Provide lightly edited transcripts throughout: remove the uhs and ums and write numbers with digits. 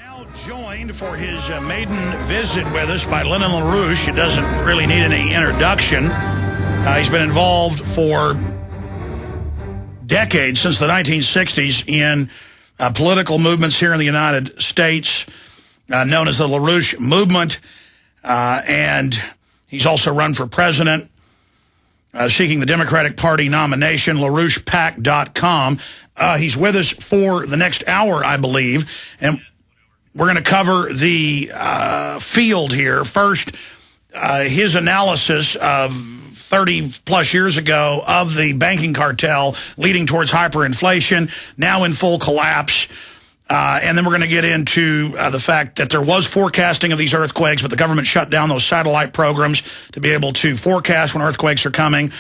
Now joined for his maiden visit with us by Lyndon LaRouche. It doesn't really need any introduction. He's been involved for decades, since the 1960s, in political movements here in the United States, known as the LaRouche Movement. And he's also run for president, seeking the Democratic Party nomination, LaRouchePAC.com. He's with us for the next hour, I believe, and we're going to cover the field here. First, his analysis of 30-plus years ago of the banking cartel leading towards hyperinflation, now in full collapse. And then we're going to get into the fact that there was forecasting of these earthquakes, but the government shut down those satellite programs to be able to forecast when earthquakes are coming.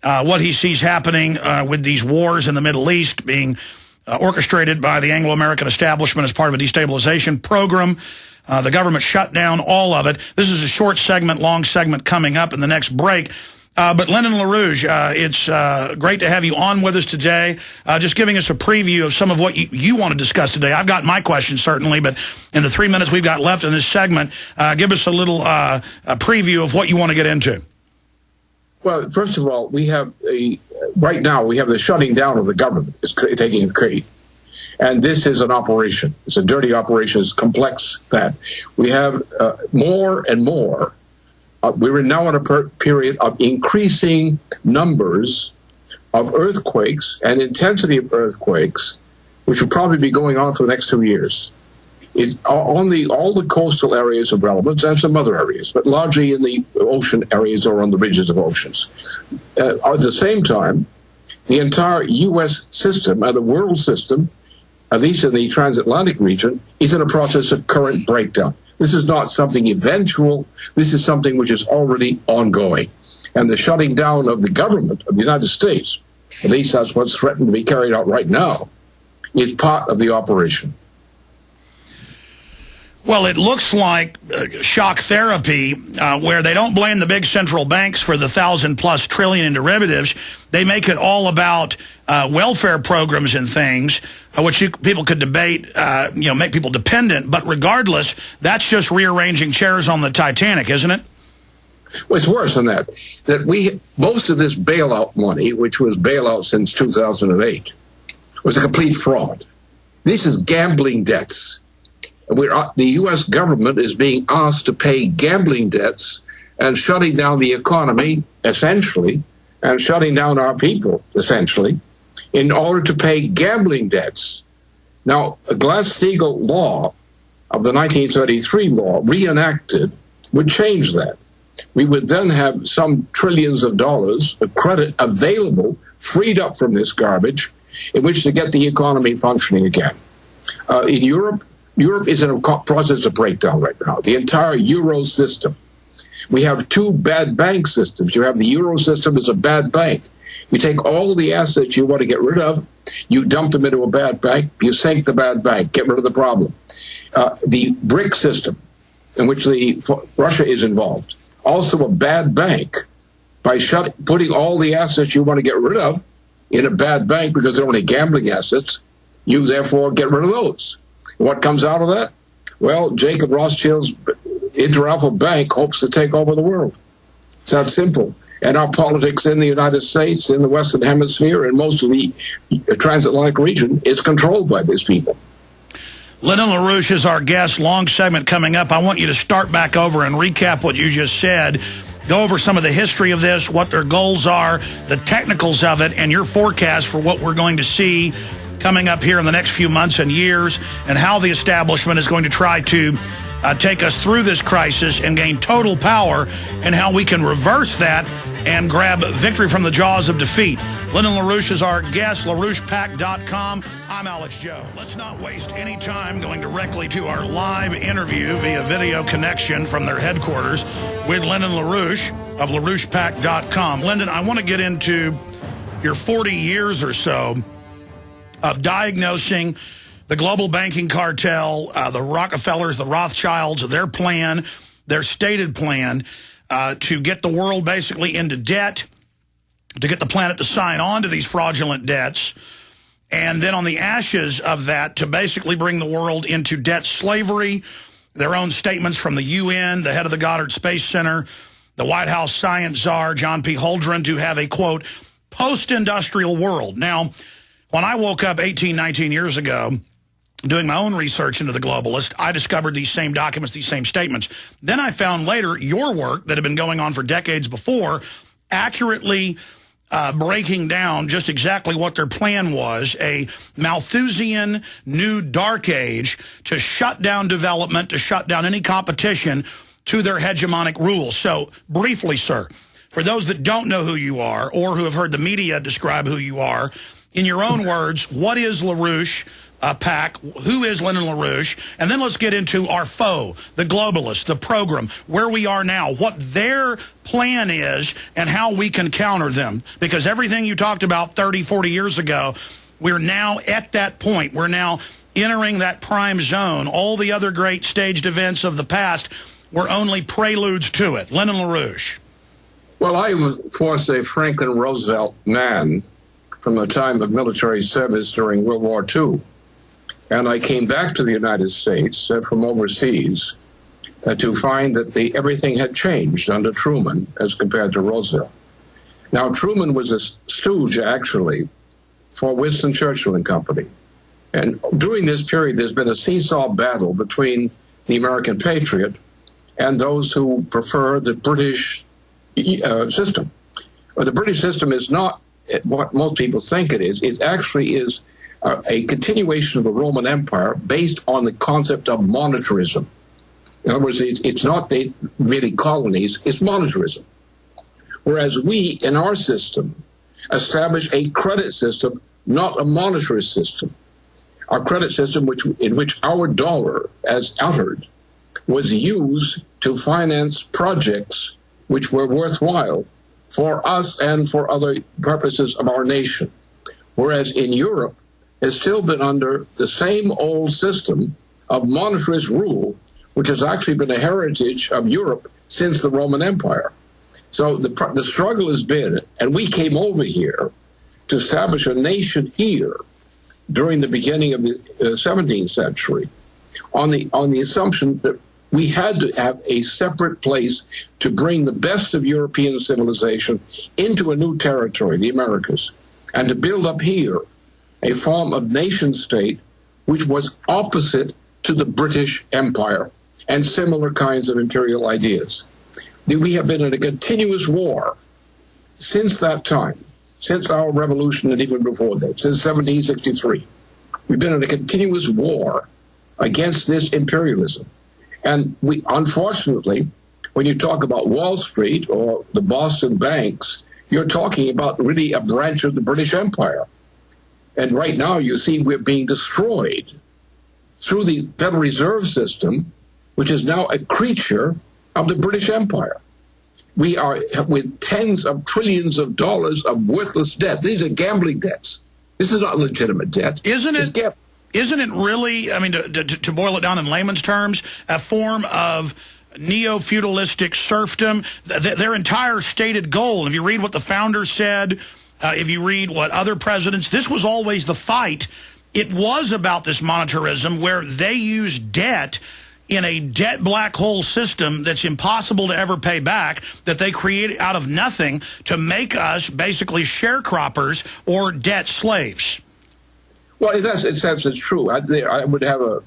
What he sees happening with these wars in the Middle East being orchestrated by the Anglo-American establishment as part of a destabilization program. The government shut down all of it. This is a short segment, long segment coming up in the next break. But Lyndon LaRouche, it's great to have you on with us today, just giving us a preview of some of what you want to discuss today. I've got my questions, certainly, but in the 3 minutes we've got left in this segment, give us a little a preview of what you want to get into. Well, first of all, right now we have the shutting down of the government is taking place. And this is an operation. It's a dirty operation. It's complex that we have more and more. We're now in a period of increasing numbers of earthquakes and intensity of earthquakes, which will probably be going on for the next 2 years. It's on all the coastal areas of relevance and some other areas, but largely in the ocean areas or on the ridges of oceans. At the same time, the entire U.S. system and the world system, at least in the transatlantic region, is in a process of current breakdown. This is not something eventual. This is something which is already ongoing. And the shutting down of the government of the United States, at least that's what's threatened to be carried out right now, is part of the operation. Well, it looks like shock therapy, where they don't blame the big central banks for the 1,000+ trillion in derivatives. They make it all about welfare programs and things, which people could debate, make people dependent. But regardless, that's just rearranging chairs on the Titanic, isn't it? Well, it's worse than that. Most of this bailout money, which was bailout since 2008, was a complete fraud. This is gambling debts. The U.S. government is being asked to pay gambling debts and shutting down the economy, essentially, and shutting down our people, essentially, in order to pay gambling debts. Now, a Glass-Steagall law of the 1933 law, reenacted, would change that. We would then have some trillions of dollars of credit available, freed up from this garbage, in which to get the economy functioning again. In Europe is in a process of breakdown right now. The entire Euro system. We have two bad bank systems. You have the Euro system as a bad bank. You take all the assets you want to get rid of, you dump them into a bad bank, you sink the bad bank, get rid of the problem. The BRIC system, in which Russia is involved, also a bad bank. By putting all the assets you want to get rid of in a bad bank because they're only gambling assets, you therefore get rid of those. What comes out of that? Well, Jacob Rothschild's Inter Alpha Bank hopes to take over the world. It's that simple. And our politics in the United States, in the Western Hemisphere, and most of the transatlantic region is controlled by these people. Lyndon LaRouche is our guest. Long segment coming up. I want you to start back over and recap what you just said. Go over some of the history of this, what their goals are, the technicals of it, and your forecast for what we're going to see coming up here in the next few months and years, and how the establishment is going to try to take us through this crisis and gain total power, and how we can reverse that and grab victory from the jaws of defeat. Lyndon LaRouche is our guest, LaRouchePAC.com. I'm Alex Joe. Let's not waste any time going directly to our live interview via video connection from their headquarters with Lyndon LaRouche of LaRouchePAC.com. Lyndon, I want to get into your 40 years or so of diagnosing the global banking cartel, the Rockefellers, the Rothschilds, their plan, their stated plan to get the world basically into debt, to get the planet to sign on to these fraudulent debts, and then on the ashes of that to basically bring the world into debt slavery. Their own statements from the UN, the head of the Goddard Space Center, the White House science czar, John P. Holdren, to have a, quote, post-industrial world. Now, when I woke up 18, 19 years ago, doing my own research into the globalist, I discovered these same documents, these same statements. Then I found later your work that had been going on for decades before, accurately breaking down just exactly what their plan was, a Malthusian new dark age to shut down development, to shut down any competition to their hegemonic rules. So, briefly, sir, for those that don't know who you are or who have heard the media describe who you are, in your own words, what is LaRouche PAC? Who is Lyndon LaRouche? And then let's get into our foe, the globalists, the program, where we are now, what their plan is, and how we can counter them. Because everything you talked about 30, 40 years ago, we're now at that point. We're now entering that prime zone. All the other great staged events of the past were only preludes to it. Lyndon LaRouche. Well, I was, forced a Franklin Roosevelt man from the time of military service during World War II. And I came back to the United States from overseas to find that everything had changed under Truman as compared to Roosevelt. Now, Truman was a stooge, actually, for Winston Churchill and company. And during this period, there's been a seesaw battle between the American patriot and those who prefer the British system. Well, the British system is not what most people think it is. It actually is a continuation of the Roman Empire based on the concept of monetarism. In other words, it's not really colonies, it's monetarism. Whereas we, in our system, establish a credit system, not a monetarist system. Our credit system, in which our dollar, as uttered, was used to finance projects which were worthwhile for us and for other purposes of our nation. Whereas in Europe, has still been under the same old system of monetarist rule, which has actually been a heritage of Europe since the Roman Empire. So the struggle has been, and we came over here to establish a nation here during the beginning of the 17th century on the assumption that we had to have a separate place to bring the best of European civilization into a new territory, the Americas, and to build up here a form of nation state which was opposite to the British Empire and similar kinds of imperial ideas. We have been in a continuous war since that time, since our revolution and even before that, since 1763. We've been in a continuous war against this imperialism. And we, unfortunately, when you talk about Wall Street or the Boston banks, you're talking about really a branch of the British Empire. And right now, you see, we're being destroyed through the Federal Reserve System, which is now a creature of the British Empire. We are with tens of trillions of dollars of worthless debt. These are gambling debts. This is not legitimate debt. Isn't it really, I mean, to boil it down in layman's terms, a form of neo-feudalistic serfdom? Their entire stated goal, if you read what the founders said, if you read what other presidents, this was always the fight. It was about this monetarism where they used debt in a debt black hole system that's impossible to ever pay back, that they created out of nothing to make us basically sharecroppers or debt slaves. Well, in that sense, it's true. I would have a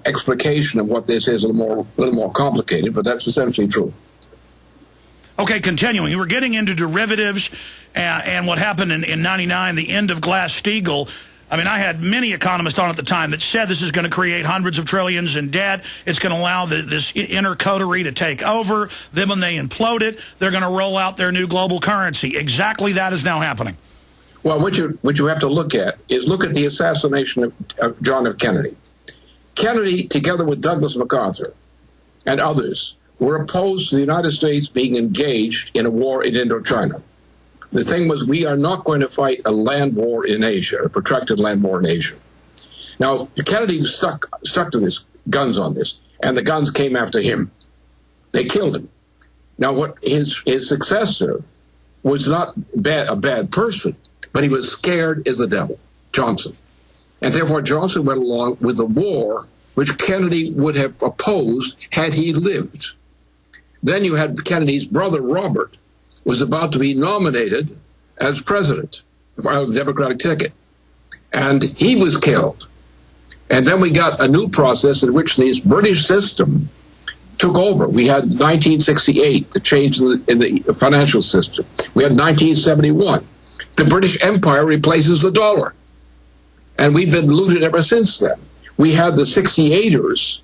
explication of what this is a little more complicated, but that's essentially true. Okay, continuing. You were getting into derivatives and what happened in 99, the end of Glass-Steagall. I mean, I had many economists on at the time that said this is going to create hundreds of trillions in debt. It's going to allow this inner coterie to take over. Then when they implode it, they're going to roll out their new global currency. Exactly that is now happening. Well, what you have to look at is look at the assassination of John F. Kennedy. Kennedy, together with Douglas MacArthur and others, were opposed to the United States being engaged in a war in Indochina. The thing was, we are not going to fight a land war in Asia, a protracted land war in Asia. Now, Kennedy stuck to this, guns on this, and the guns came after him. They killed him. Now, what his successor was not a bad person, but he was scared as the devil, Johnson. And therefore, Johnson went along with the war, which Kennedy would have opposed had he lived. Then you had Kennedy's brother, Robert, was about to be nominated as president of the Democratic ticket. And he was killed. And then we got a new process in which this British system took over. We had 1968, the change in the financial system. We had 1971. The British Empire replaces the dollar. And we've been looted ever since then. We had the 68ers,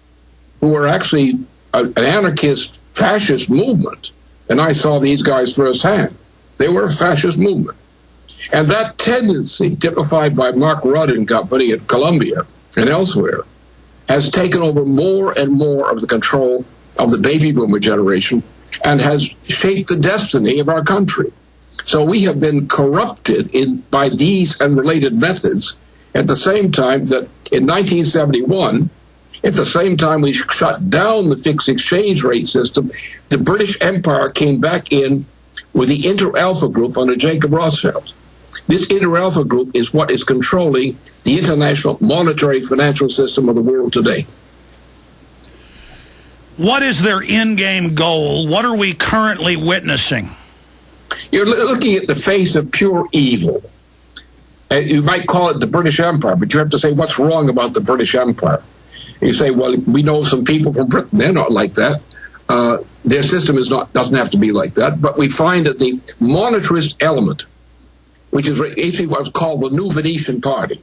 who were actually an anarchist, fascist movement. And I saw these guys firsthand. They were a fascist movement. And that tendency, typified by Mark Rudd and company at Columbia and elsewhere, has taken over more and more of the control of the baby boomer generation and has shaped the destiny of our country. So we have been corrupted by these and related methods at the same time that in 1971, at the same time we shut down the fixed exchange rate system, the British Empire came back in with the Inter-Alpha Group under Jacob Rothschild. This Inter-Alpha Group is what is controlling the international monetary financial system of the world today. What is their end-game goal? What are we currently witnessing? You're looking at the face of pure evil. You might call it the British Empire, but you have to say what's wrong about the British Empire. You say, well, we know some people from Britain. They're not like that. Their system doesn't have to be like that. But we find that the monetarist element, which is actually what's called the New Venetian Party,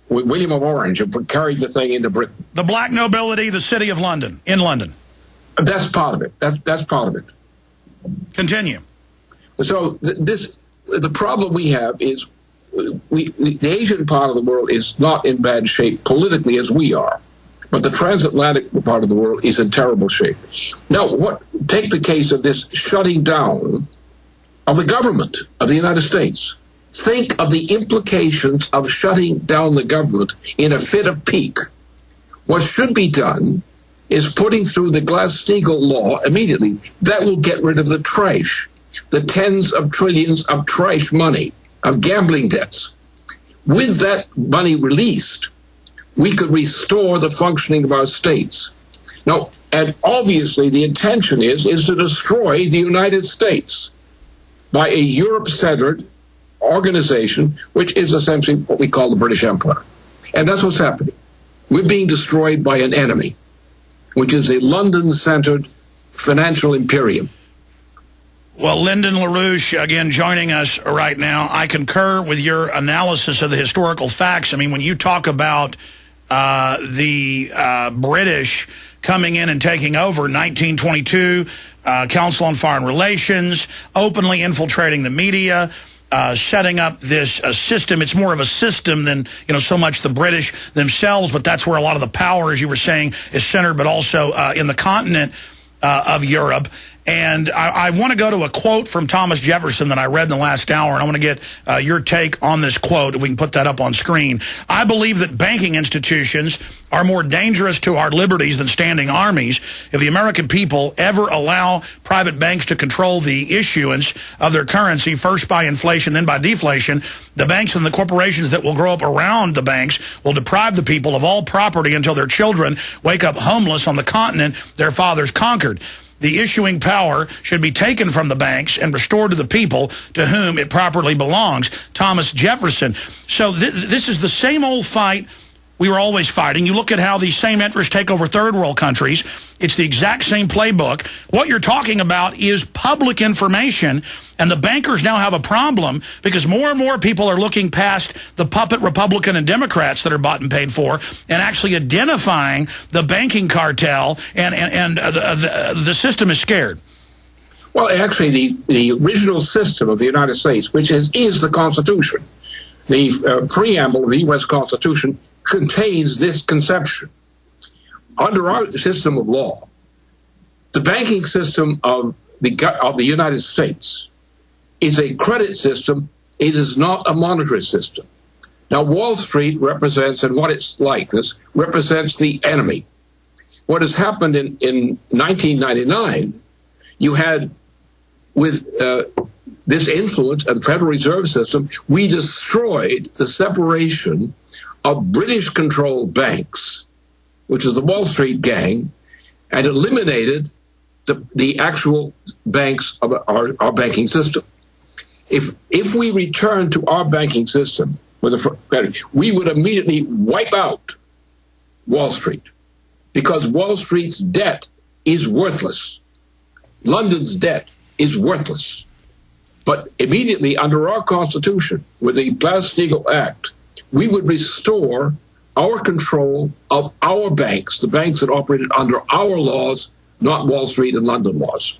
with William of Orange, carried the thing into Britain. The black nobility, the city of London, in London. That's part of it. That's part of it. Continue. So the problem we have is the Asian part of the world is not in bad shape politically as we are, but the transatlantic part of the world is in terrible shape. Now, take the case of this shutting down of the government of the United States. Think of the implications of shutting down the government in a fit of pique. What should be done is putting through the Glass-Steagall law immediately. That will get rid of the trash, the tens of trillions of trash money, of gambling debts. With that money released, we could restore the functioning of our states. Now, and obviously the intention is to destroy the United States by a Europe-centered organization, which is essentially what we call the British Empire. And that's what's happening. We're being destroyed by an enemy, which is a London-centered financial imperium. Well, Lyndon LaRouche, again, joining us right now. I concur with your analysis of the historical facts. I mean, when you talk about the British coming in and taking over 1922, Council on Foreign Relations, openly infiltrating the media, setting up this system. It's more of a system than, so much the British themselves, but that's where a lot of the power, as you were saying, is centered, but also in the continent of Europe. And I want to go to a quote from Thomas Jefferson that I read in the last hour, and I want to get your take on this quote, if we can put that up on screen. I believe that banking institutions are more dangerous to our liberties than standing armies. If the American people ever allow private banks to control the issuance of their currency, first by inflation, then by deflation, the banks and the corporations that will grow up around the banks will deprive the people of all property until their children wake up homeless on the continent their fathers conquered. The issuing power should be taken from the banks and restored to the people to whom it properly belongs. Thomas Jefferson. So this is the same old fight we were always fighting. You look at how these same interests take over third world countries. It's the exact same playbook. What you're talking about is public information, and the bankers now have a problem because more and more people are looking past the puppet Republican and Democrats that are bought and paid for and actually identifying the banking cartel, and the system is scared. Well, actually, the original system of the United States, which is the Constitution, the preamble of the U.S. Constitution, contains this conception. Under our system of law, the banking system of the United States is a credit system. It is not a monetary system. Now, Wall Street represents, and what it's like, this represents the enemy. What has happened in 1999, you had with this influence and Federal Reserve System, we destroyed the separation of British-controlled banks, which is the Wall Street gang, and eliminated the actual banks of our banking system. If we return to our banking system, we would immediately wipe out Wall Street, because Wall Street's debt is worthless. London's debt is worthless. But immediately under our Constitution, with the Glass-Steagall Act, we would restore our control of our banks, the banks that operated under our laws, not Wall Street and London laws.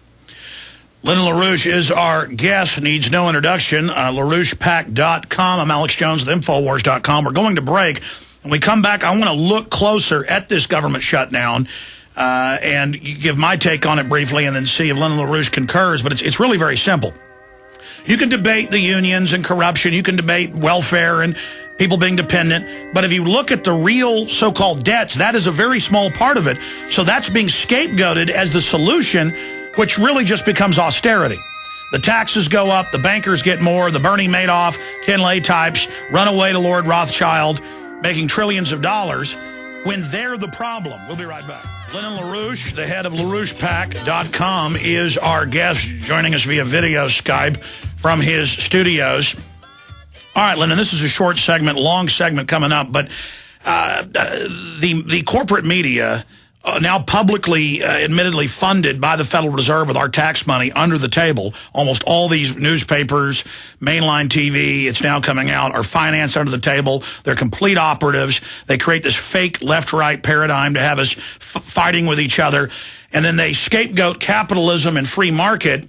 Lyndon LaRouche is our guest, needs no introduction. LaRouchePAC.com. I'm Alex Jones with Infowars.com. We're going to break. When we come back, I want to look closer at this government shutdown and give my take on it briefly and then see if Lyndon LaRouche concurs. But it's really very simple. You can debate the unions and corruption. You can debate welfare and people being dependent. But if you look at the real so-called debts, that is a very small part of it. So that's being scapegoated as the solution, which really just becomes austerity. The taxes go up, the bankers get more, the Bernie Madoff, Ken Lay types run away to Lord Rothschild, making trillions of dollars when they're the problem. We'll be right back. Lyndon LaRouche, the head of LaRouchePAC.com, is our guest, joining us via video Skype from his studios. All right, Lyndon, this is a short segment, long segment coming up, but the corporate media, now publicly, admittedly funded by the Federal Reserve with our tax money under the table. Almost all these newspapers, mainline TV, it's now coming out, are financed under the table. They're complete operatives. They create this fake left-right paradigm to have us fighting with each other. And then they scapegoat capitalism and free market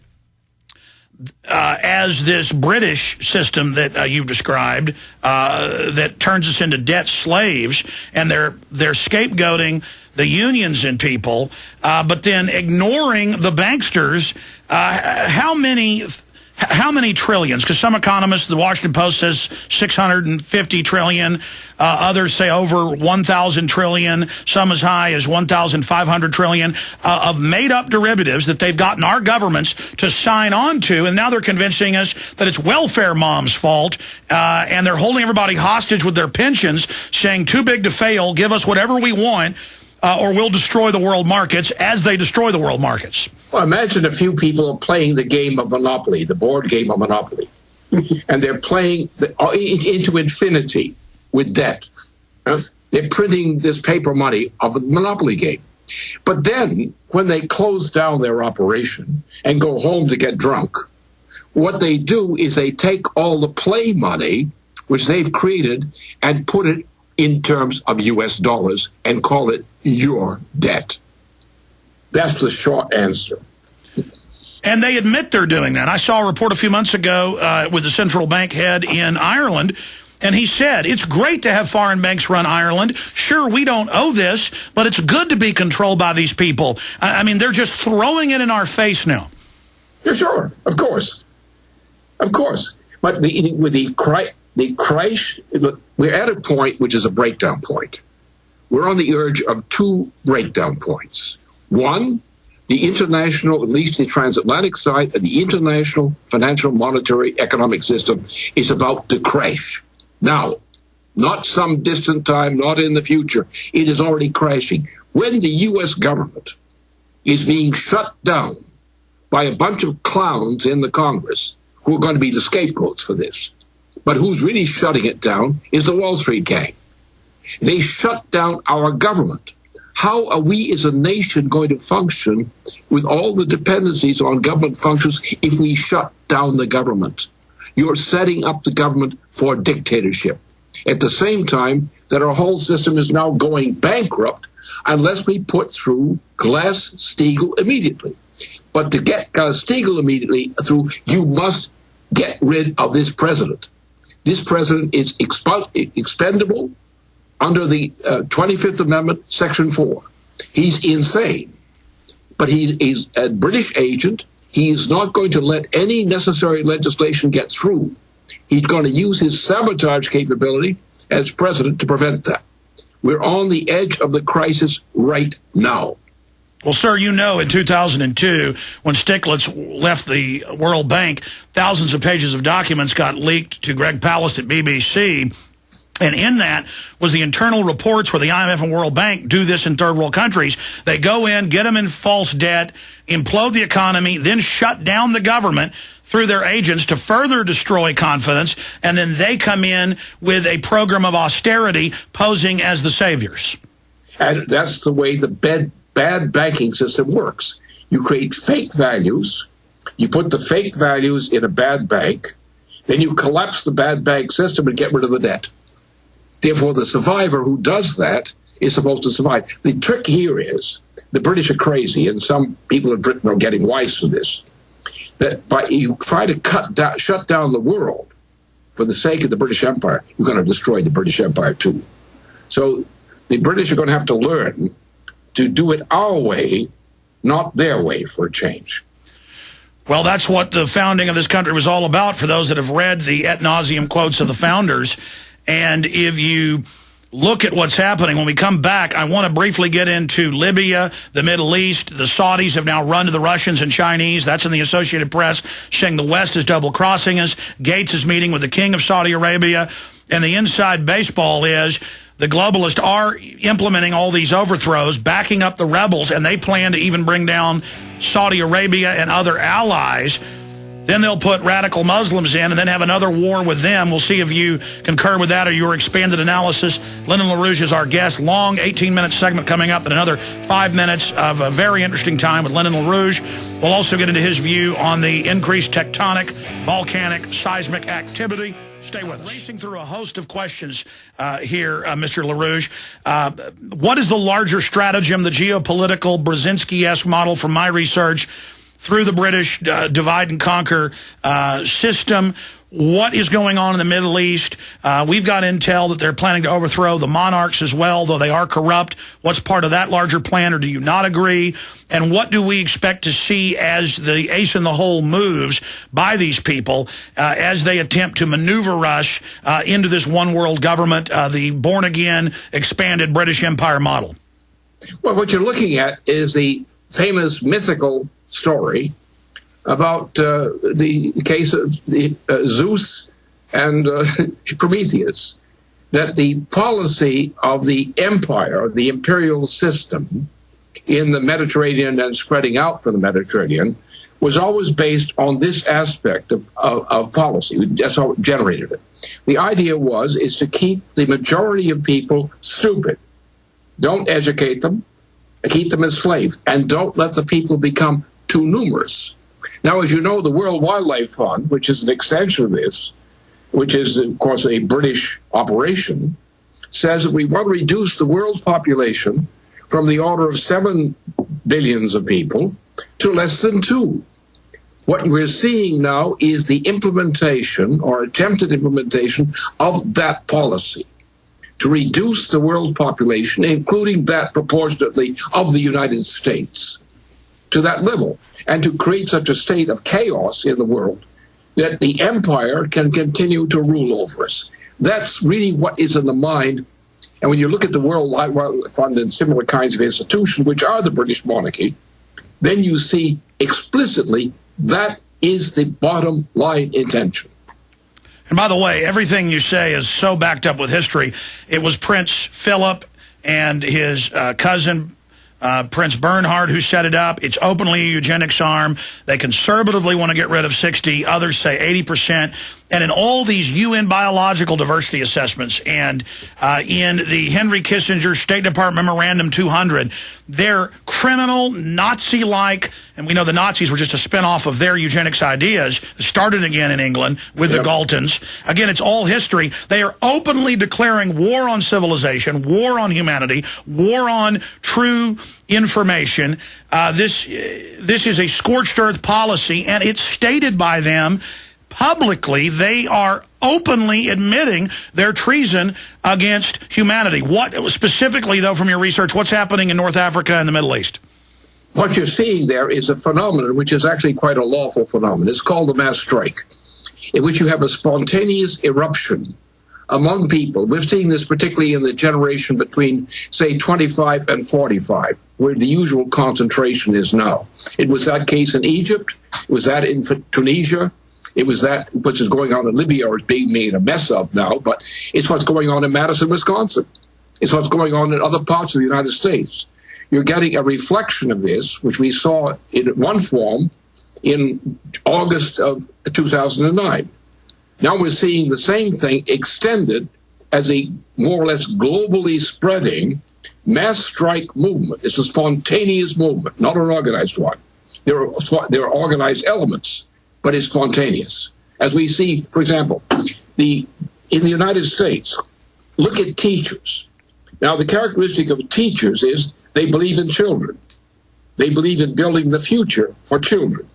as this British system that you've described that turns us into debt slaves. And they're scapegoating the unions and people, but then ignoring the banksters. How many trillions? Because some economists, the Washington Post says 650 trillion. Others say over 1,000 trillion. Some as high as 1,500 trillion of made-up derivatives that they've gotten our governments to sign on to. And now they're convincing us that it's welfare mom's fault. And they're holding everybody hostage with their pensions, saying too big to fail, give us whatever we want, or we'll destroy the world markets as they destroy the world markets. Well, imagine a few people are playing the game of Monopoly, the board game of Monopoly, and they're playing into infinity with debt. They're printing this paper money of the Monopoly game. But then, when they close down their operation and go home to get drunk, what they do is they take all the play money, which they've created, and put it in terms of U.S. dollars and call it your debt. That's the short answer. And they admit they're doing that. I saw a report a few months ago with the central bank head in Ireland, and he said, it's great to have foreign banks run Ireland. Sure, we don't owe this, but it's good to be controlled by these people. I mean, they're just throwing it in our face now. Yeah, sure, of course. Of course. But with the crash, we're at a point which is a breakdown point. We're on the edge of two breakdown points. One, the international, at least the transatlantic side of the international financial, monetary, economic system is about to crash. Now, not some distant time, not in the future. It is already crashing. When the U.S. government is being shut down by a bunch of clowns in the Congress who are going to be the scapegoats for this, but who's really shutting it down is the Wall Street gang. They shut down our government. How are we as a nation going to function with all the dependencies on government functions if we shut down the government? You're setting up the government for dictatorship. At the same time that our whole system is now going bankrupt unless we put through Glass-Steagall immediately. But to get Glass-Steagall immediately through, you must get rid of this president. This president is expendable under the 25th Amendment, Section 4. He's insane. But he's a British agent. He is not going to let any necessary legislation get through. He's going to use his sabotage capability as president to prevent that. We're on the edge of the crisis right now. Well, sir, you know in 2002, when Stiglitz left the World Bank, thousands of pages of documents got leaked to Greg Palast at BBC. And in that was the internal reports where the IMF and World Bank do this in third world countries. They go in, get them in false debt, implode the economy, then shut down the government through their agents to further destroy confidence. And then they come in with a program of austerity posing as the saviors. And that's the way the bad banking system works. You create fake values, you put the fake values in a bad bank, then you collapse the bad bank system and get rid of the debt. Therefore, the survivor who does that is supposed to survive. The trick here is the British are crazy, and some people in Britain are getting wise to this, that by you try to shut down the world for the sake of the British Empire, you're going to destroy the British Empire too. So the British are going to have to learn to do it our way, not their way, for a change. Well, that's what the founding of this country was all about, for those that have read the ad nauseum quotes of the founders. And if you look at what's happening, when we come back, I want to briefly get into Libya, the Middle East. The Saudis have now run to the Russians and Chinese. That's in the Associated Press, saying the West is double-crossing us. Gates is meeting with the king of Saudi Arabia. And the inside baseball is the globalists are implementing all these overthrows, backing up the rebels, and they plan to even bring down Saudi Arabia and other allies. Then they'll put radical Muslims in and then have another war with them. We'll see if you concur with that or your expanded analysis. Lyndon LaRouche is our guest. Long 18-minute segment coming up and another 5 minutes of a very interesting time with Lyndon LaRouche. We'll also get into his view on the increased tectonic, volcanic, seismic activity. Stay with us. Racing through a host of questions here, Mr. LaRouche. What is the larger stratagem, the geopolitical Brzezinski-esque model from my research through the British divide and conquer system? What is going on in the Middle East? We've got intel that they're planning to overthrow the monarchs as well, though they are corrupt. What's part of that larger plan, or do you not agree? And what do we expect to see as the ace in the hole moves by these people as they attempt to maneuver us into this one-world government, the born-again, expanded British Empire model? Well, what you're looking at is the famous mythical story about the case of Zeus and Prometheus, that the policy of the empire, the imperial system in the Mediterranean and spreading out from the Mediterranean was always based on this aspect of policy. That's how it generated it. The idea is to keep the majority of people stupid. Don't educate them, keep them as slaves, and don't let the people become too numerous. Now, as you know, the World Wildlife Fund, which is an extension of this, which is, of course, a British operation, says that we want to reduce the world's population from the order of 7 billions of people to less than 2. What we're seeing now is the implementation or attempted implementation of that policy to reduce the world population, including that proportionately of the United States, to that level, and to create such a state of chaos in the world that the empire can continue to rule over us. That's really what is in the mind. And when you look at the World Wildlife Fund and similar kinds of institutions, which are the British monarchy, then you see explicitly that is the bottom line intention. And by the way, everything you say is so backed up with history. It was Prince Philip and his cousin, Prince Bernhard, who set it up. It's openly a eugenics arm. They conservatively want to get rid of 60. Others say 80%. And in all these UN biological diversity assessments and in the Henry Kissinger State Department Memorandum 200, they're criminal, Nazi-like, and we know the Nazis were just a spinoff of their eugenics ideas. It started again in England with the Galtons. Again, it's all history. They are openly declaring war on civilization, war on humanity, war on true information. This is a scorched earth policy, and it's stated by them publicly. They are openly admitting their treason against humanity. What specifically, though, from your research, what's happening in North Africa and the Middle East? What you're seeing there is a phenomenon which is actually quite a lawful phenomenon. It's called the mass strike, in which you have a spontaneous eruption among people. We're seeing this particularly in the generation between, say, 25 and 45, where the usual concentration is now. It was that case in Egypt. It was that in Tunisia. It was that which is going on in Libya, or is being made a mess of now, but it's what's going on in Madison, Wisconsin. It's what's going on in other parts of the United States. You're getting a reflection of this, which we saw in one form in August of 2009. Now we're seeing the same thing extended as a more or less globally spreading mass strike movement. It's a spontaneous movement, not an organized one. There are organized elements, but it's spontaneous. As we see, for example, in the United States, look at teachers. Now, the characteristic of teachers is they believe in children. They believe in building the future for children.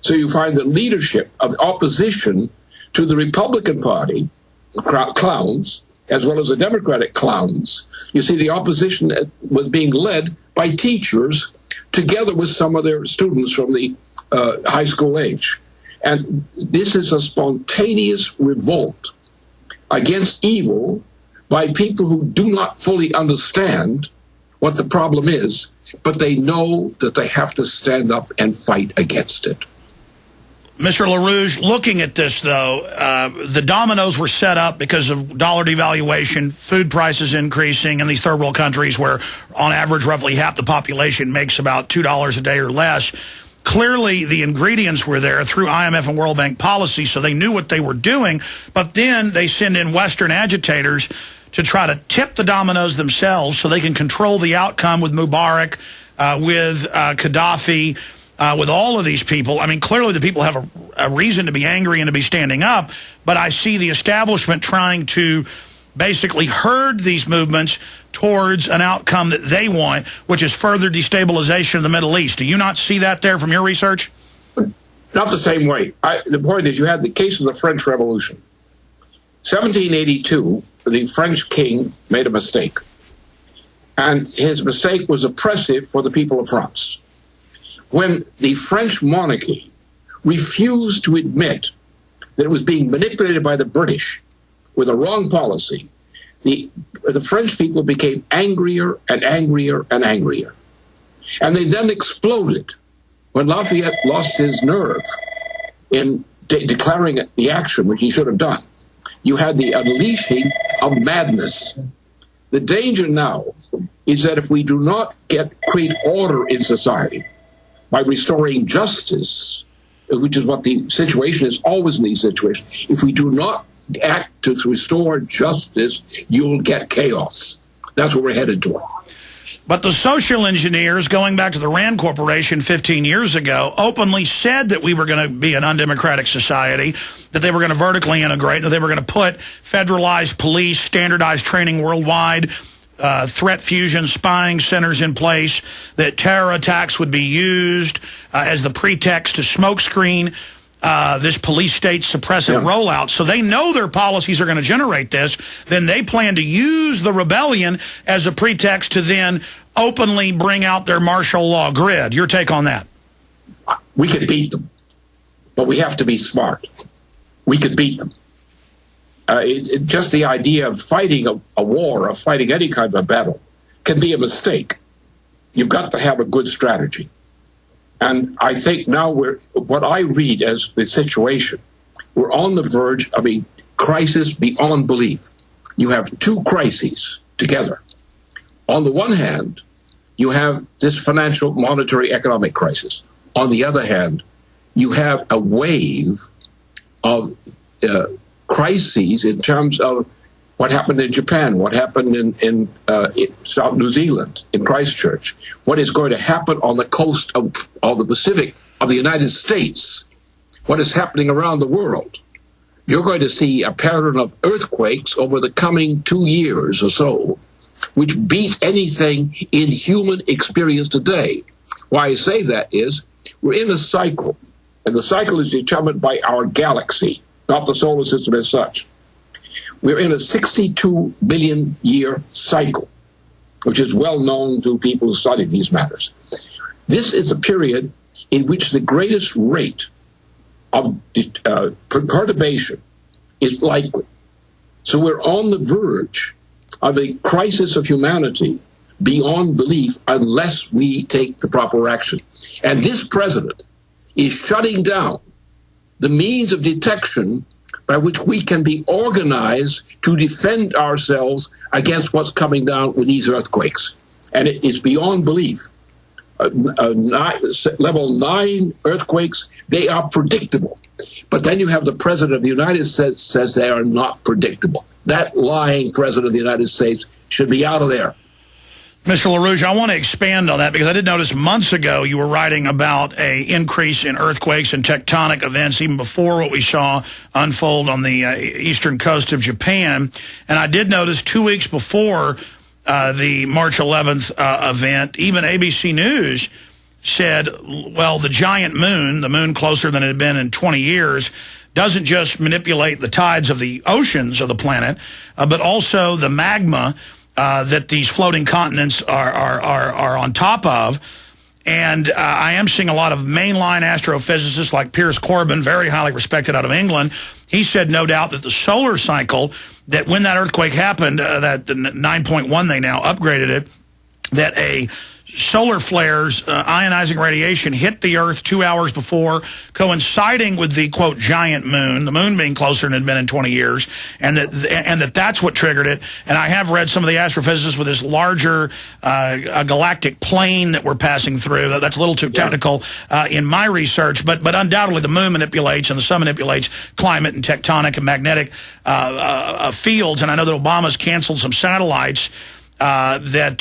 So you find the leadership of opposition to the Republican Party, clowns, as well as the Democratic clowns. You see the opposition was being led by teachers together with some of their students from the high school age. And this is a spontaneous revolt against evil by people who do not fully understand what the problem is, but they know that they have to stand up and fight against it. Mr. LaRouche, looking at this, though, the dominoes were set up because of dollar devaluation, food prices increasing in these third world countries where, on average, roughly half the population makes about $2 a day or less. Clearly, the ingredients were there through IMF and World Bank policy, so they knew what they were doing. But then they send in Western agitators to try to tip the dominoes themselves so they can control the outcome with Mubarak, with Gaddafi, with all of these people. I mean, clearly the people have a reason to be angry and to be standing up, but I see the establishment trying to basically herd these movements towards an outcome that they want, which is further destabilization of the Middle East. Do you not see that there from your research? Not the same way. The point is, you had the case of the French Revolution. 1782, the French king made a mistake. And his mistake was oppressive for the people of France. When the French monarchy refused to admit that it was being manipulated by the British with a wrong policy, the French people became angrier and angrier and angrier. And they then exploded when Lafayette lost his nerve in declaring the action, which he should have done. You had the unleashing of madness. The danger now is that if we do not create order in society by restoring justice, which is what the situation is always in these situations, if we do not act to restore justice, you'll get chaos. That's what we're headed toward. But the social engineers, going back to the Rand Corporation 15 years ago, openly said that we were going to be an undemocratic society, that they were going to vertically integrate, that they were going to put federalized police, standardized training worldwide, threat fusion spying centers in place, that terror attacks would be used as the pretext to smokescreen this police state suppressive rollout. So they know their policies are going to generate this. Then they plan to use the rebellion as a pretext to then openly bring out their martial law grid. Your take on that? We could beat them, but we have to be smart. We could beat them. Just the idea of fighting a war, of fighting any kind of a battle, can be a mistake. You've got to have a good strategy. And I think now what I read as the situation, we're on the verge of a crisis beyond belief. You have two crises together. On the one hand, you have this financial, monetary, economic crisis. On the other hand, you have a wave of crises in terms of what happened in Japan, what happened in South New Zealand, in Christchurch, what is going to happen on the coast of the Pacific of the United States, what is happening around the world. You're going to see a pattern of earthquakes over the coming 2 years or so, which beats anything in human experience today. Why I say that is, we're in a cycle, and the cycle is determined by our galaxy, not the solar system as such. We're in a 62 billion year cycle, which is well known to people who study these matters. This is a period in which the greatest rate of perturbation is likely. So we're on the verge of a crisis of humanity beyond belief unless we take the proper action. And this president is shutting down the means of detection by which we can be organized to defend ourselves against what's coming down with these earthquakes. And it is beyond belief. Level 9 earthquakes, they are predictable. But then you have the President of the United States says they are not predictable. That lying President of the United States should be out of there. Mr. LaRouche, I want to expand on that because I did notice months ago you were writing about an increase in earthquakes and tectonic events even before what we saw unfold on the eastern coast of Japan. And I did notice 2 weeks before the March 11th event, even ABC News said, well, the giant moon, the moon closer than it had been in 20 years, doesn't just manipulate the tides of the oceans of the planet, but also the magma that these floating continents are on top of. And I am seeing a lot of mainline astrophysicists like Piers Corbyn, very highly respected out of England. He said, no doubt, that the solar cycle, that when that earthquake happened, that 9.1, they now upgraded it, that a solar flares, ionizing radiation hit the Earth 2 hours before, coinciding with the, quote, giant moon, the moon being closer than it had been in 20 years, and that's what triggered it. And I have read some of the astrophysicists with this larger galactic plane that we're passing through. That's a little too technical in my research, but undoubtedly the moon manipulates and the sun manipulates climate and tectonic and magnetic fields. And I know that Obama's canceled some satellites that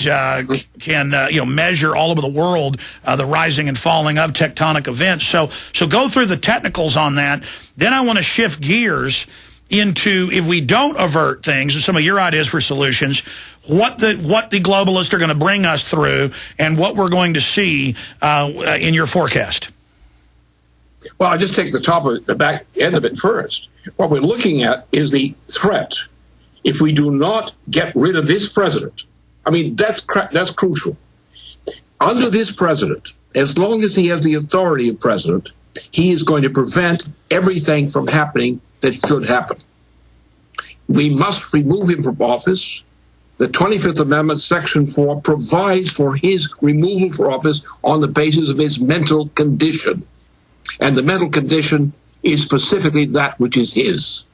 can measure all over the world the rising and falling of tectonic events. So go through the technicals on that. Then I want to shift gears into, if we don't avert things, and some of your ideas for solutions, what the globalists are going to bring us through and what we're going to see in your forecast. Well, I'll just take the back end of it first. What we're looking at is the threat. If we do not get rid of this president, I mean, that's crucial. Under this president, as long as he has the authority of president, he is going to prevent everything from happening that should happen. We must remove him from office. The 25th Amendment, Section 4, provides for his removal from office on the basis of his mental condition. And the mental condition is specifically that which is his.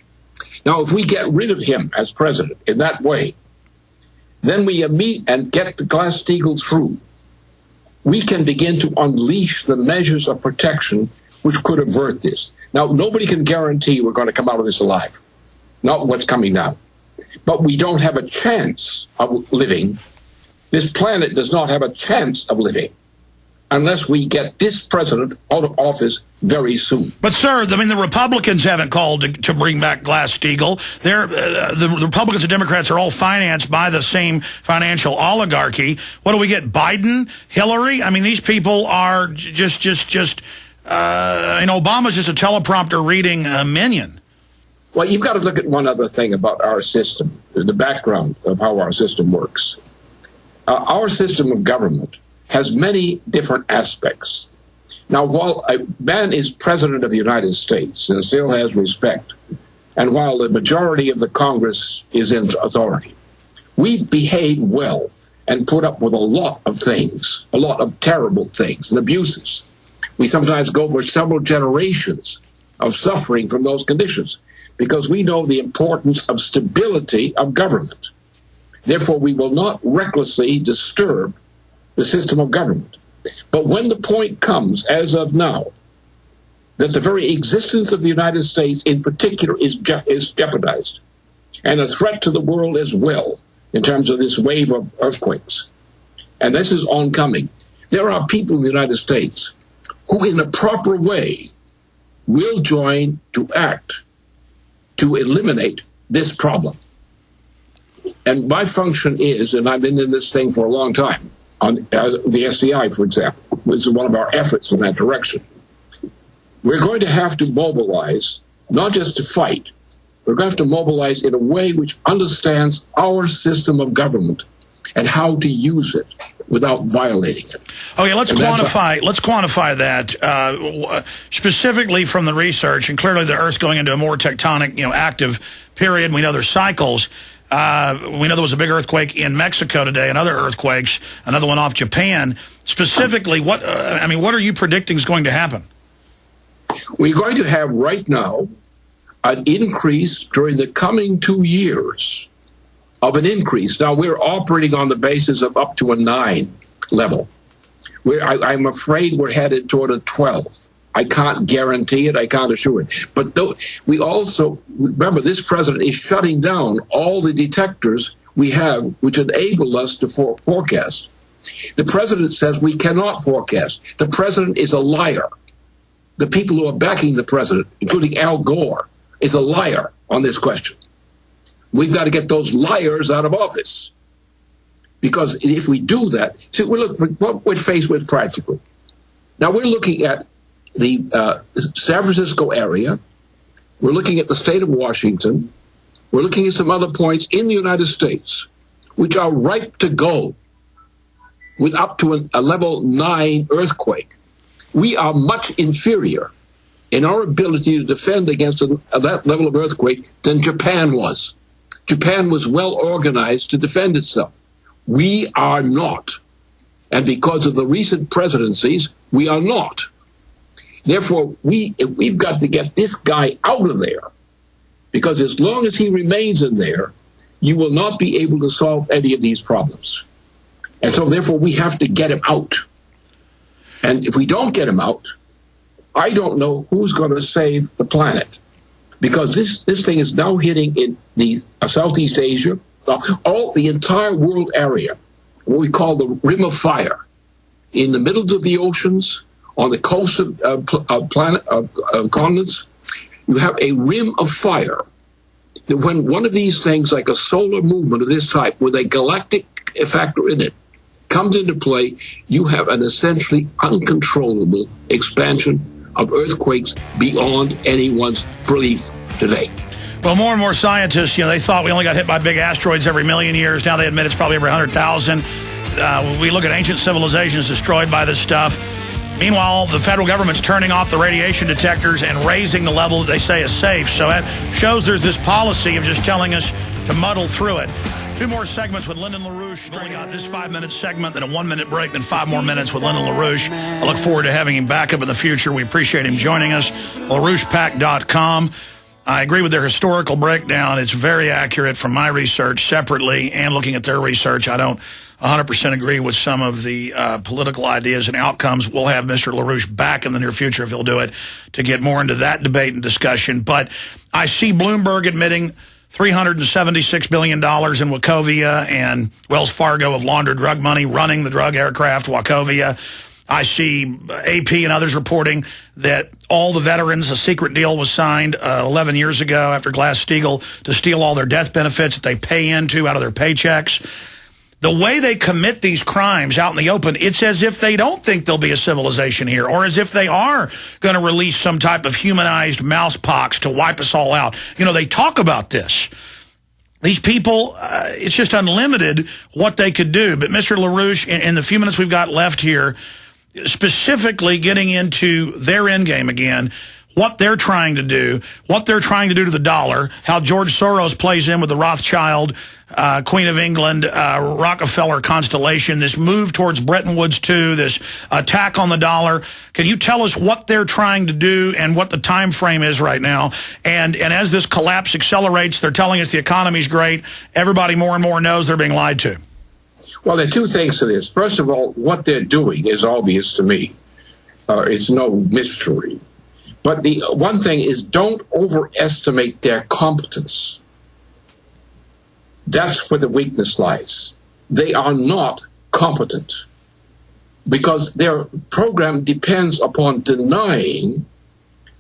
Now, if we get rid of him as president in that way, then we meet and get the Glass-Steagall through. We can begin to unleash the measures of protection which could avert this. Now, nobody can guarantee we're going to come out of this alive, not what's coming now. But we don't have a chance of living. This planet does not have a chance of living unless we get this president out of office very soon. But, sir, I mean, the Republicans haven't called to bring back Glass-Steagall. The Republicans and Democrats are all financed by the same financial oligarchy. What do we get, Biden, Hillary? I mean, these people are just Obama's just a teleprompter reading minion. Well, you've got to look at one other thing about our system, the background of how our system works. Our system of government has many different aspects. Now, while a man is president of the United States and still has respect, and while the majority of the Congress is in authority, we behave well and put up with a lot of things, a lot of terrible things and abuses. We sometimes go for several generations of suffering from those conditions because we know the importance of stability of government. Therefore, we will not recklessly disturb the system of government. But when the point comes, as of now, that the very existence of the United States in particular is jeopardized, and a threat to the world as well in terms of this wave of earthquakes, and this is oncoming, there are people in the United States who in a proper way will join to act to eliminate this problem. And my function is, and I've been in this thing for a long time, on the SDI, for example, which is one of our efforts in that direction. We're going to have to mobilize, not just to fight, we're going to have to mobilize in a way which understands our system of government and how to use it without violating it. Okay, let's quantify that specifically from the research, and clearly the Earth's going into a more tectonic, active period. We know there's cycles. We know there was a big earthquake in Mexico today, and other earthquakes, another one off Japan. Specifically, what are you predicting is going to happen? We're going to have right now an increase during the coming 2 years of an increase. Now, we're operating on the basis of up to a 9 level. I'm afraid we're headed toward a 12. I can't guarantee it. I can't assure it. But we also, remember, this president is shutting down all the detectors we have which enable us to forecast. The president says we cannot forecast. The president is a liar. The people who are backing the president, including Al Gore, is a liar on this question. We've got to get those liars out of office. Because if we do that, see, what we're faced with practically. Now, we're looking at the San Francisco area. We're looking at the state of Washington. We're looking at some other points in the United States, which are ripe to go with up to a level 9 earthquake. We are much inferior in our ability to defend against that level of earthquake than Japan was. Japan was well organized to defend itself. We are not. And because of the recent presidencies, we are not. Therefore, we've got to get this guy out of there, because as long as he remains in there, you will not be able to solve any of these problems. And so, therefore, we have to get him out. And if we don't get him out, I don't know who's going to save the planet, because this thing is now hitting in the Southeast Asia, the entire world area, what we call the rim of fire, in the middles of the oceans, on the coast of continents. You have a rim of fire that when one of these things, like a solar movement of this type, with a galactic factor in it, comes into play, you have an essentially uncontrollable expansion of earthquakes beyond anyone's belief today. Well, more and more scientists, they thought we only got hit by big asteroids every million years. Now they admit it's probably every 100,000. We look at ancient civilizations destroyed by this stuff. Meanwhile, the federal government's turning off the radiation detectors and raising the level that they say is safe. So that shows there's this policy of just telling us to muddle through it. 2 more segments with Lyndon LaRouche. We got this 5-minute segment, then a 1-minute break, then 5 more minutes with Lyndon LaRouche. I look forward to having him back up in the future. We appreciate him joining us. LaRouchePack.com. I agree with their historical breakdown. It's very accurate from my research separately and looking at their research. I don't 100% agree with some of the political ideas and outcomes. We'll have Mr. LaRouche back in the near future if he'll do it to get more into that debate and discussion. But I see Bloomberg admitting $376 billion in Wachovia, and Wells Fargo have laundered drug money running the drug aircraft Wachovia. I see AP and others reporting that all the veterans, a secret deal was signed 11 years ago after Glass-Steagall to steal all their death benefits that they pay into out of their paychecks. The way they commit these crimes out in the open, it's as if they don't think there'll be a civilization here, or as if they are going to release some type of humanized mouse pox to wipe us all out. They talk about this. These people, it's just unlimited what they could do. But Mr. LaRouche, in the few minutes we've got left here, specifically getting into their end game again, what they're trying to do to the dollar, how George Soros plays in with the Rothschild, Queen of England, Rockefeller constellation, this move towards Bretton Woods II, this attack on the dollar. Can you tell us what they're trying to do and what the time frame is right now? And as this collapse accelerates, they're telling us the economy's great. Everybody more and more knows they're being lied to. Well, there are 2 things to this. First of all, what they're doing is obvious to me. It's no mystery. But the one thing is, don't overestimate their competence. That's where the weakness lies. They are not competent because their program depends upon denying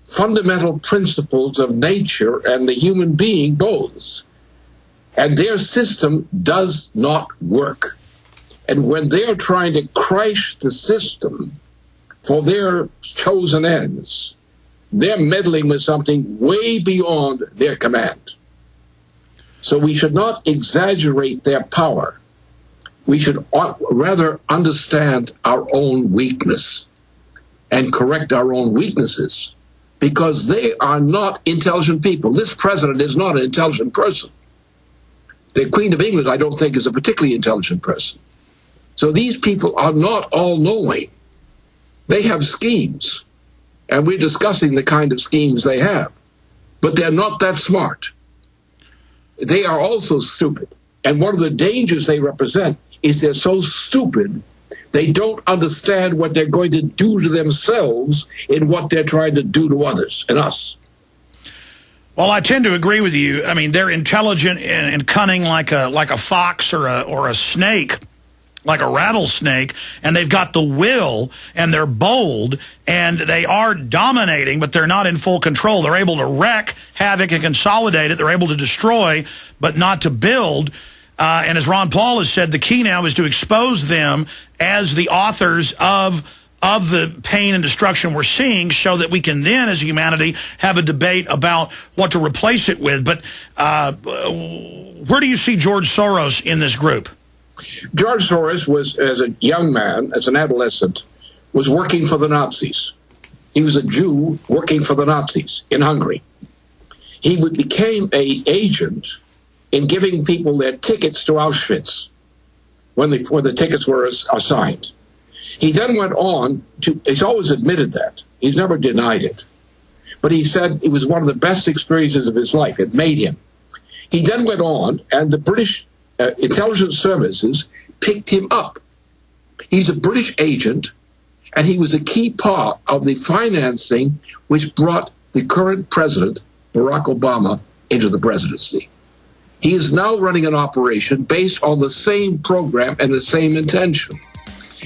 fundamental principles of nature and the human being both. And their system does not work. And when they are trying to crash the system for their chosen ends, they're meddling with something way beyond their command. So we should not exaggerate their power. we should rather understand our own weakness and correct our own weaknesses, because they are not intelligent people. This president is not an intelligent person. The Queen of England, I don't think, is a particularly intelligent person. So these people are not all-knowing. They have schemes, and we're discussing the kind of schemes they have. But they're not that smart. They are also stupid. And one of the dangers they represent is they're so stupid, they don't understand what they're going to do to themselves in what they're trying to do to others and us. Well, I tend to agree with you. I mean, they're intelligent and cunning like a fox or a snake, like a rattlesnake, and they've got the will, and they're bold, and they are dominating, but they're not in full control. They're able to wreak havoc and consolidate it. They're able to destroy, but not to build. And as Ron Paul has said, the key now is to expose them as the authors of the pain and destruction we're seeing, so that we can then, as humanity, have a debate about what to replace it with. But where do you see George Soros in this group? George Soros was, as a young man, as an adolescent, was working for the Nazis. He was a Jew working for the Nazis in Hungary. He became an agent in giving people their tickets to Auschwitz when the tickets were assigned. He then went on to, he's always admitted that. He's never denied it. But he said it was one of the best experiences of his life. It made him. He then went on, and the British intelligence services picked him up. He's a British agent, and he was a key part of the financing which brought the current president, Barack Obama, into the presidency. He is now running an operation based on the same program and the same intention.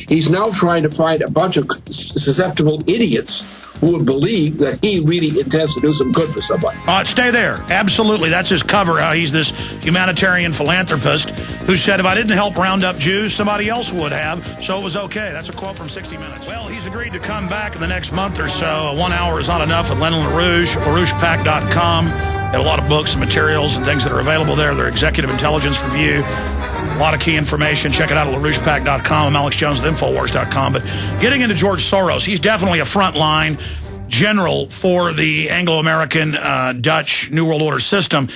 He's now trying to find a bunch of susceptible idiots who would believe that he really intends to do some good for somebody. Stay there. Absolutely. That's his cover, how he's this humanitarian philanthropist who said, if I didn't help round up Jews, somebody else would have, so it was okay. That's a quote from 60 Minutes. Well, he's agreed to come back in the next month or so. 1 hour is not enough with Lyndon LaRouche, LaRouchePack.com. They have a lot of books and materials and things that are available there. Their executive intelligence review. A lot of key information. Check it out at LaRouchePack.com. I'm Alex Jones with Infowars.com. But getting into George Soros, he's definitely a frontline general for the Anglo-American Dutch New World Order system.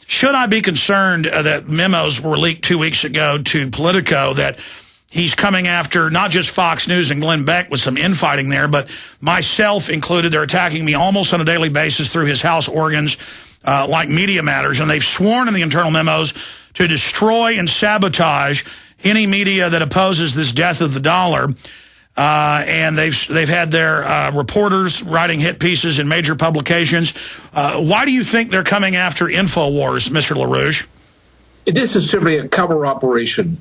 Should I be concerned that memos were leaked 2 weeks ago to Politico that he's coming after not just Fox News and Glenn Beck with some infighting there, but myself included? They're attacking me almost on a daily basis through his house organs, like Media Matters, and they've sworn in the internal memos to destroy and sabotage any media that opposes this death of the dollar. And they've had their reporters writing hit pieces in major publications. Why do you think they're coming after InfoWars, Mr. LaRouche? This is simply a cover operation.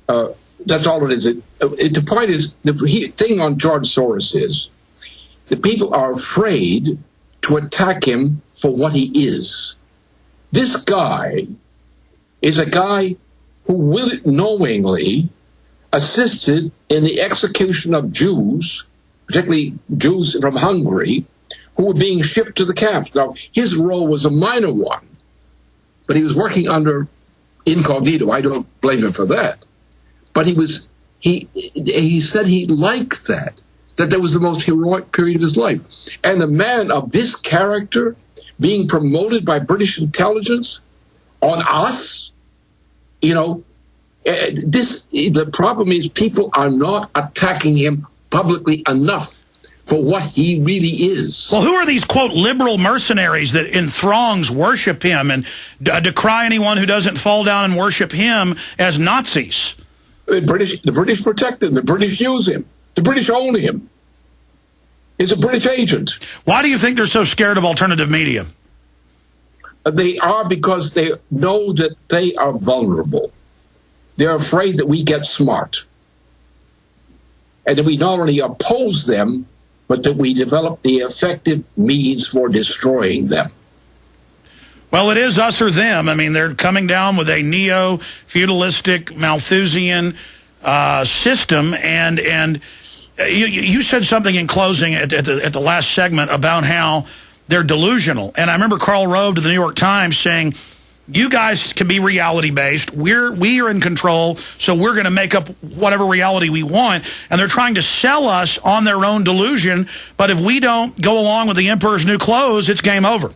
That's all it is. The point is, the thing on George Soros is that people are afraid to attack him for what he is. This guy is a guy who knowingly assisted in the execution of Jews, particularly Jews from Hungary, who were being shipped to the camps. Now, his role was a minor one, but he was working under incognito. I don't blame him for that. But he said he liked that there was the most heroic period of his life. And a man of this character being promoted by British intelligence on us, the problem is people are not attacking him publicly enough for what he really is. Well, who are these, quote, liberal mercenaries that in throngs worship him and decry anyone who doesn't fall down and worship him as Nazis? The British protect him. The British use him. The British own him. He's a British agent. Why do you think they're so scared of alternative media? They are because they know that they are vulnerable. They're afraid that we get smart. And that we not only oppose them, but that we develop the effective means for destroying them. Well, it is us or them. I mean, they're coming down with a neo-feudalistic Malthusian system. And you said something in closing at the last segment about how they're delusional. And I remember Karl Rove to the New York Times saying You guys can be reality-based. We are in control, so we're going to make up whatever reality we want. And they're trying to sell us on their own delusion. But if we don't go along with the emperor's new clothes, it's game over.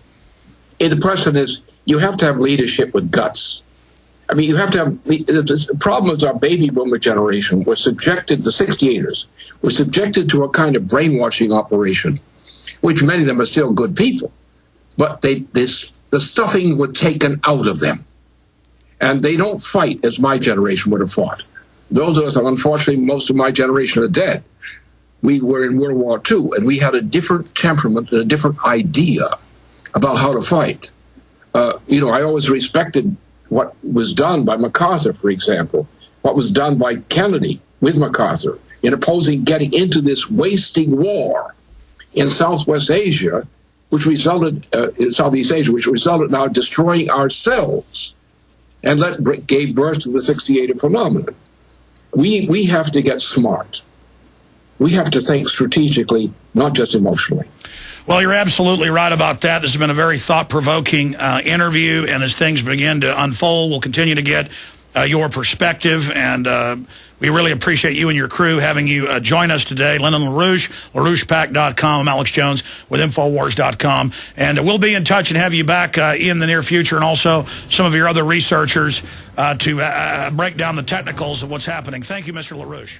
And the precedent is you have to have leadership with guts. I mean, you have to have the problem is our baby boomer generation was subjected, the 68ers, were subjected to a kind of brainwashing operation, which many of them are still good people. But the stuffing was taken out of them. And they don't fight as my generation would have fought. Those of us, unfortunately, most of my generation are dead. We were in World War II, and we had a different temperament and a different idea about how to fight. I always respected what was done by MacArthur, for example, what was done by Kennedy with MacArthur in opposing getting into this wasting war in Southwest Asia, which resulted in Southeast Asia, which resulted now destroying ourselves and gave birth to the 68 phenomenon. We have to get smart. We have to think strategically, not just emotionally. Well, you're absolutely right about that. This has been a very thought-provoking interview, and as things begin to unfold, we'll continue to get your perspective, and we really appreciate you and your crew having you join us today. Lyndon LaRouche, LaRouchePAC.com. I'm Alex Jones with Infowars.com, and we'll be in touch and have you back in the near future, and also some of your other researchers to break down the technicals of what's happening. Thank you, Mr. LaRouche.